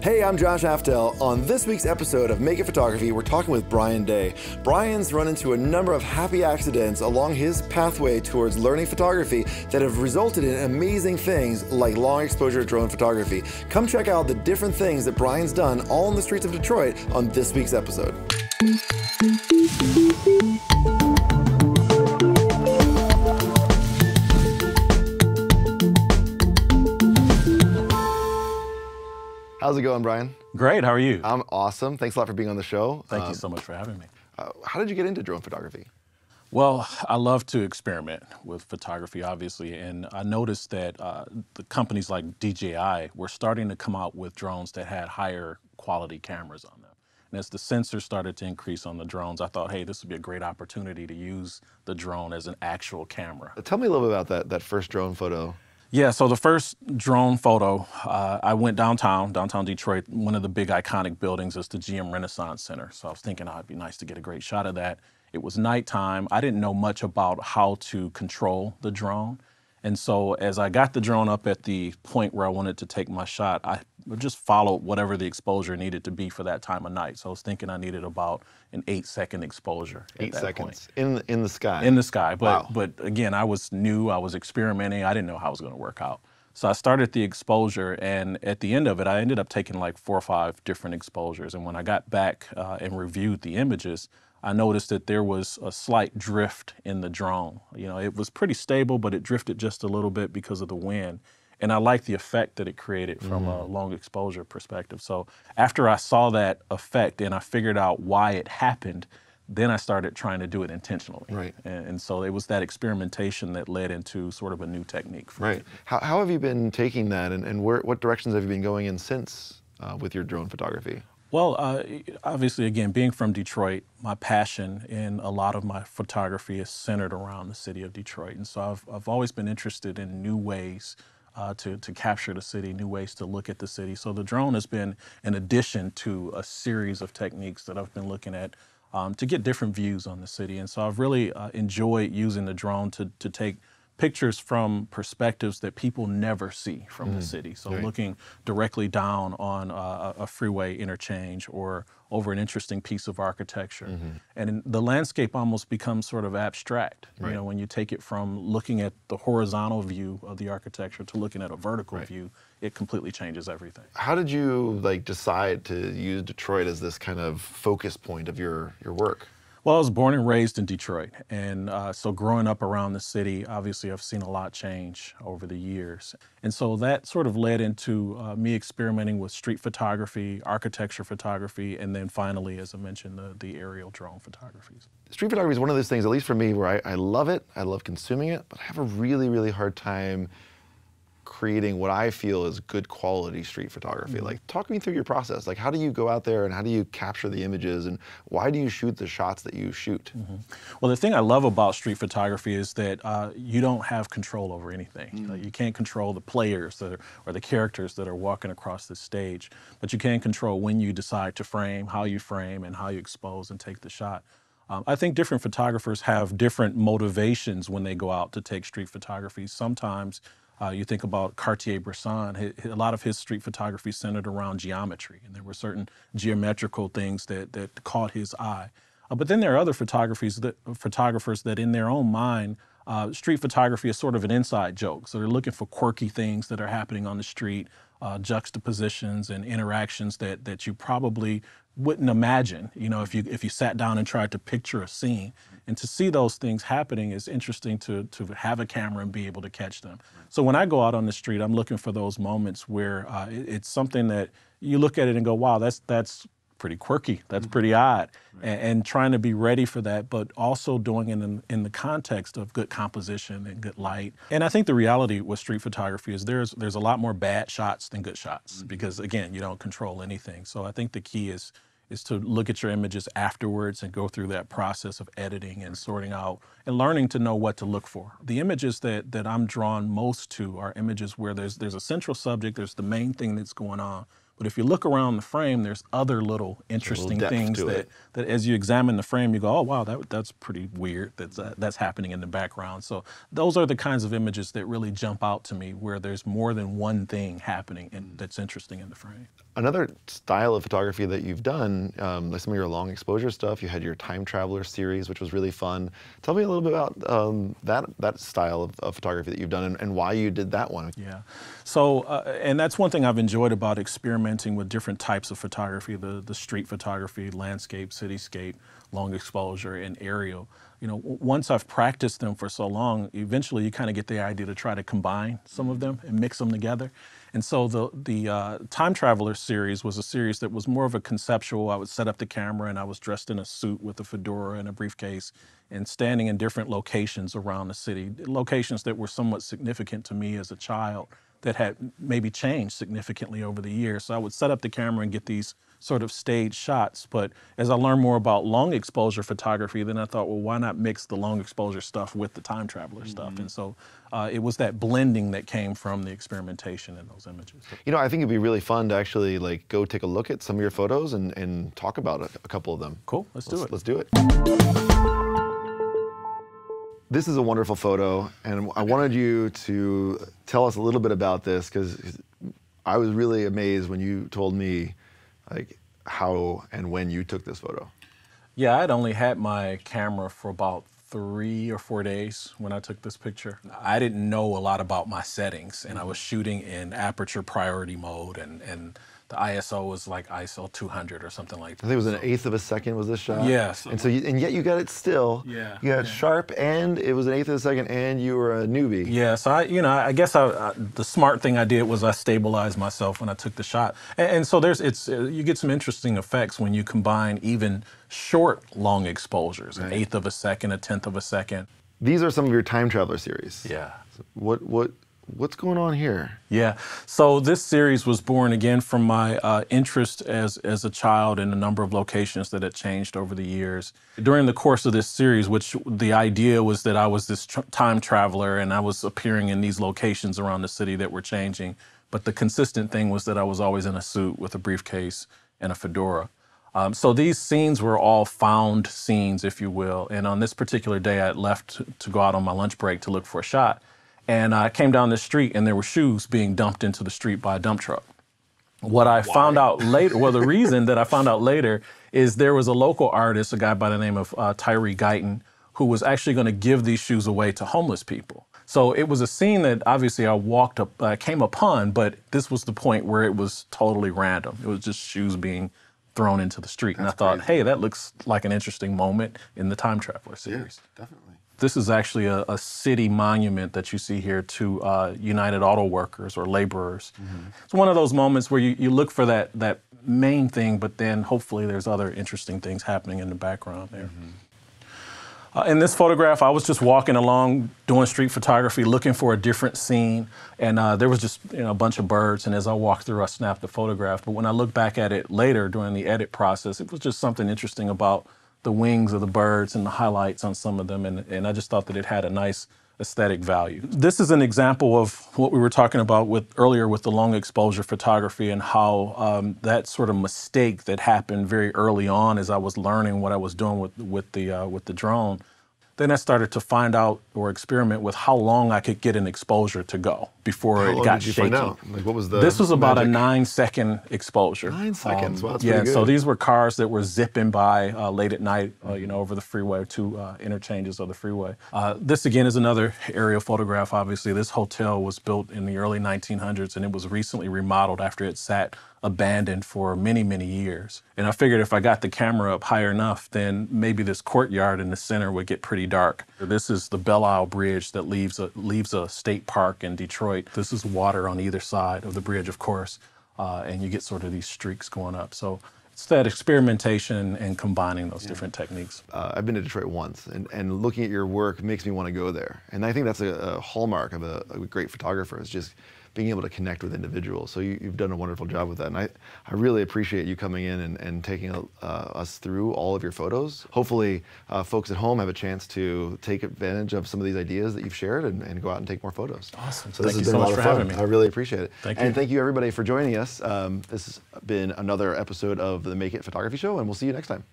Hey, I'm Josh Aftel. On this week's episode of Make It Photography, we're talking with Brian Day. Brian's run into a number of happy accidents along his pathway towards learning photography that have resulted in amazing things like long exposure drone photography. Come check out the different things that Brian's done all on the streets of Detroit on this week's episode. How's it going, Brian? Great, how are you? I'm awesome. Thanks a lot for being on the show. Thank you so much for having me. How did you get into drone photography? Well, I love to experiment with photography, obviously, and I noticed that the companies like DJI were starting to come out with drones that had higher quality cameras on them. And as the sensors started to increase on the drones, I thought, hey, this would be a great opportunity to use the drone as an actual camera. Tell me a little bit about that first drone photo. Yeah, so the first drone photo, I went downtown Detroit. One of the big iconic buildings is the GM Renaissance Center. So I was thinking, it'd be nice to get a great shot of that. It was nighttime. I didn't know much about how to control the drone. And so as I got the drone up at the point where I wanted to take my shot, I just followed whatever the exposure needed to be for that time of night. So I was thinking I needed about an 8-second exposure. 8 seconds in the sky. In the sky, Wow. but again, I was new, I was experimenting, I didn't know how it was gonna work out. So I started the exposure, and at the end of it, I ended up taking like 4 or 5 different exposures. And when I got back and reviewed the images, I noticed that there was a slight drift in the drone. You know, it was pretty stable, but it drifted just a little bit because of the wind. And I liked the effect that it created from a long exposure perspective. So after I saw that effect and I figured out why it happened, then I started trying to do it intentionally. Right. And so it was that experimentation that led into sort of a new technique for me. How have you been taking that, and what directions have you been going in since with your drone photography? Well, obviously, again, being from Detroit, my passion in a lot of my photography is centered around the city of Detroit. And so I've always been interested in new ways to capture the city, new ways to look at the city. So the drone has been an addition to a series of techniques that I've been looking at to get different views on the city. And so I've really enjoyed using the drone to take pictures from perspectives that people never see from the city. So looking directly down on a freeway interchange or over an interesting piece of architecture. And the landscape almost becomes sort of abstract. You know, when you take it from looking at the horizontal view of the architecture to looking at a vertical view, it completely changes everything. How did you decide to use Detroit as this kind of focus point of your work? Well, I was born and raised in Detroit, and so growing up around the city, obviously I've seen a lot change over the years. And so that sort of led into me experimenting with street photography, architecture photography, and then finally, as I mentioned, the aerial drone photographies. Street photography is one of those things, at least for me, where I love it, I love consuming it, but I have a really, really hard time creating what I feel is good quality street photography. Like, talk me through your process. Like, how do you go out there and how do you capture the images, and why do you shoot the shots that you shoot? Well, the thing I love about street photography is that you don't have control over anything. You can't control the players or the characters that are walking across the stage, but you can control when you decide to frame, how you frame, and how you expose and take the shot. I think different photographers have different motivations when they go out to take street photography. Sometimes you think about Cartier-Bresson, a lot of his street photography centered around geometry, and there were certain geometrical things that caught his eye. But then there are other photographers that in their own mind, street photography is sort of an inside joke. So they're looking for quirky things that are happening on the street, juxtapositions and interactions that you probably wouldn't imagine, you know, if you sat down and tried to picture a scene. And to see those things happening is interesting to have a camera and be able to catch them. So when I go out on the street, I'm looking for those moments where it's something that you look at it and go, wow, that's pretty quirky, that's pretty odd, and trying to be ready for that, but also doing it in the context of good composition and good light. And I think the reality with street photography is there's a lot more bad shots than good shots, because again, you don't control anything. So I think the key is to look at your images afterwards and go through that process of editing and sorting out and learning to know what to look for. The images that I'm drawn most to are images where there's a central subject, there's the main thing that's going on, But if you look around the frame, there's other little interesting depth things to that, it. that as you examine the frame, you go, oh, wow, that's pretty weird. That's happening in the background. So those are the kinds of images that really jump out to me, where there's more than one thing happening and that's interesting in the frame. Another style of photography that you've done, like some of your long exposure stuff, you had your time traveler series, which was really fun. Tell me a little bit about that style of photography that you've done and why you did that one. Yeah. So, and that's one thing I've enjoyed about experimenting with different types of photography, the street photography, landscape, cityscape, long exposure, and aerial. You know, once I've practiced them for so long, eventually you kind of get the idea to try to combine some of them and mix them together. And so the Time Traveler series was a series that was more of a conceptual. I would set up the camera and I was dressed in a suit with a fedora and a briefcase and standing in different locations around the city, locations that were somewhat significant to me as a child that had maybe changed significantly over the years. So I would set up the camera and get these sort of stage shots. But as I learned more about long exposure photography, then I thought, well, why not mix the long exposure stuff with the time traveler stuff? And so it was that blending that came from the experimentation in those images. You know, I think it'd be really fun to actually like go take a look at some of your photos and talk about a couple of them. Cool, let's do it. Let's do it. This is a wonderful photo, and I wanted you to tell us a little bit about this, because I was really amazed when you told me like how and when you took this photo. Yeah, I'd only had my camera for about 3 or 4 days when I took this picture. I didn't know a lot about my settings, and I was shooting in aperture priority mode, and the ISO was like ISO 200 or something like that. I think it was an eighth of a second was this shot. Yes. And so, and yet you got it still. Yeah. You got it sharp, and it was an eighth of a second, and you were a newbie. Yeah. So I guess the smart thing I did was I stabilized myself when I took the shot, and so you get some interesting effects when you combine even short long exposures, an eighth of a second, a tenth of a second. These are some of your time traveler series. Yeah. What's going on here? Yeah, so this series was born again from my interest as a child in a number of locations that had changed over the years. During the course of this series, which the idea was that I was this time traveler and I was appearing in these locations around the city that were changing, but the consistent thing was that I was always in a suit with a briefcase and a fedora. So these scenes were all found scenes, if you will, and on this particular day I had left to go out on my lunch break to look for a shot. And I came down the street and there were shoes being dumped into the street by a dump truck. What I found out later, well, the reason that I found out later is there was a local artist, a guy by the name of Tyree Guyton, who was actually going to give these shoes away to homeless people. So it was a scene that obviously I came upon, but this was the point where it was totally random. It was just shoes being thrown into the street. And I thought, hey, that looks like an interesting moment in the Time Traveler series. Yeah, definitely. This is actually a city monument that you see here to United Auto Workers or laborers. It's one of those moments where you look for that main thing, but then hopefully there's other interesting things happening in the background there. In this photograph, I was just walking along doing street photography, looking for a different scene, and there was just a bunch of birds, and as I walked through, I snapped a photograph. But when I look back at it later during the edit process, it was just something interesting about the wings of the birds and the highlights on some of them, and I just thought that it had a nice aesthetic value. This is an example of what we were talking about earlier with the long exposure photography and how that sort of mistake that happened very early on as I was learning what I was doing with the drone. Then I started to find out or experiment with how long I could get an exposure to go before it got shaky. Find out? Like, what was the This was about magic? a 9-second exposure. 9 seconds. Wow, that's yeah, pretty good. so these were cars that were zipping by late at night, over the freeway, two interchanges of the freeway. This again is another aerial photograph. Obviously, this hotel was built in the early 1900s, and it was recently remodeled after it sat abandoned for many, many years. And I figured if I got the camera up high enough, then maybe this courtyard in the center would get pretty dark. This is the Belle Bridge that leaves a state park in Detroit. This is water on either side of the bridge, of course, and you get sort of these streaks going up. So it's that experimentation and combining those different techniques. I've been to Detroit once, and looking at your work makes me want to go there. And I think that's a hallmark of a great photographer, is just being able to connect with individuals. So you've done a wonderful job with that. And I really appreciate you coming in and taking us through all of your photos. Hopefully folks at home have a chance to take advantage of some of these ideas that you've shared and go out and take more photos. Awesome. So this Thank has you been so a lot much of for fun. having me. I really appreciate it. Thank you. And thank you everybody for joining us. This has been another episode of the Make It Photography Show, and we'll see you next time.